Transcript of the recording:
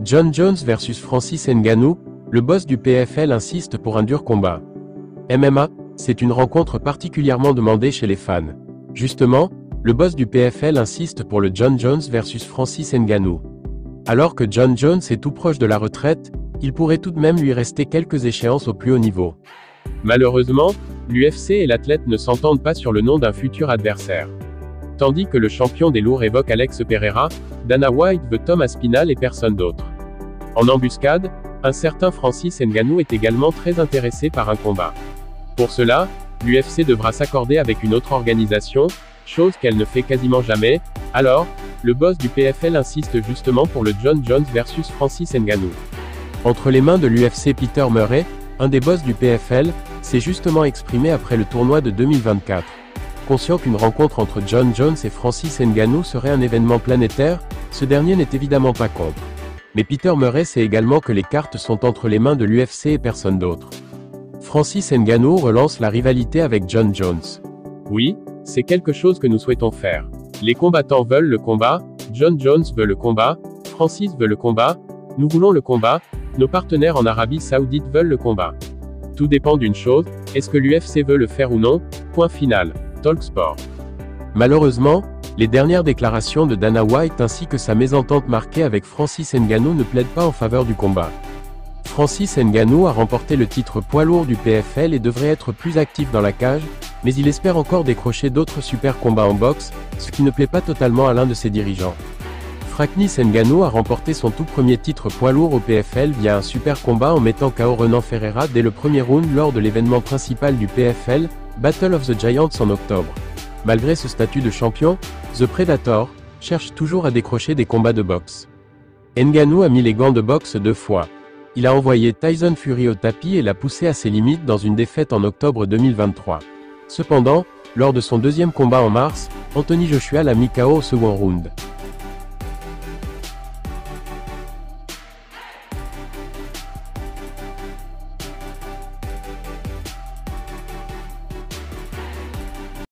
John Jones versus Francis Ngannou, le boss du PFL insiste pour un dur combat. MMA, c'est une rencontre particulièrement demandée chez les fans. Justement, le boss du PFL insiste pour le John Jones versus Francis Ngannou. Alors que John Jones est tout proche de la retraite, il pourrait tout de même lui rester quelques échéances au plus haut niveau. Malheureusement, l'UFC et l'athlète ne s'entendent pas sur le nom d'un futur adversaire. Tandis que le champion des lourds évoque Alex Pereira, Dana White veut Tom Aspinall et personne d'autre. En embuscade, un certain Francis Ngannou est également très intéressé par un combat. Pour cela, l'UFC devra s'accorder avec une autre organisation, chose qu'elle ne fait quasiment jamais. Alors, le boss du PFL insiste justement pour le John Jones versus Francis Ngannou. Entre les mains de l'UFC, Peter Murray, un des boss du PFL, s'est justement exprimé après le tournoi de 2024. Conscient qu'une rencontre entre John Jones et Francis Ngannou serait un événement planétaire, ce dernier n'est évidemment pas contre. Mais Peter Murray sait également que les cartes sont entre les mains de l'UFC et personne d'autre. Francis Ngannou relance la rivalité avec John Jones. Oui, c'est quelque chose que nous souhaitons faire. Les combattants veulent le combat, John Jones veut le combat, Francis veut le combat, nous voulons le combat, nos partenaires en Arabie Saoudite veulent le combat. Tout dépend d'une chose, est-ce que l'UFC veut le faire ou non? Point final. Talksport. Malheureusement, les dernières déclarations de Dana White ainsi que sa mésentente marquée avec Francis Ngannou ne plaident pas en faveur du combat. Francis Ngannou a remporté le titre poids lourd du PFL et devrait être plus actif dans la cage, mais il espère encore décrocher d'autres super combats en boxe, ce qui ne plaît pas totalement à l'un de ses dirigeants. Francis Ngannou a remporté son tout premier titre poids lourd au PFL via un super combat en mettant KO Renan Ferreira dès le premier round lors de l'événement principal du PFL, Battle of the Giants en octobre. Malgré ce statut de champion, The Predator cherche toujours à décrocher des combats de boxe. Ngannou a mis les gants de boxe 2 fois. Il a envoyé Tyson Fury au tapis et l'a poussé à ses limites dans une défaite en octobre 2023. Cependant, lors de son deuxième combat en mars, Anthony Joshua l'a mis KO au second round.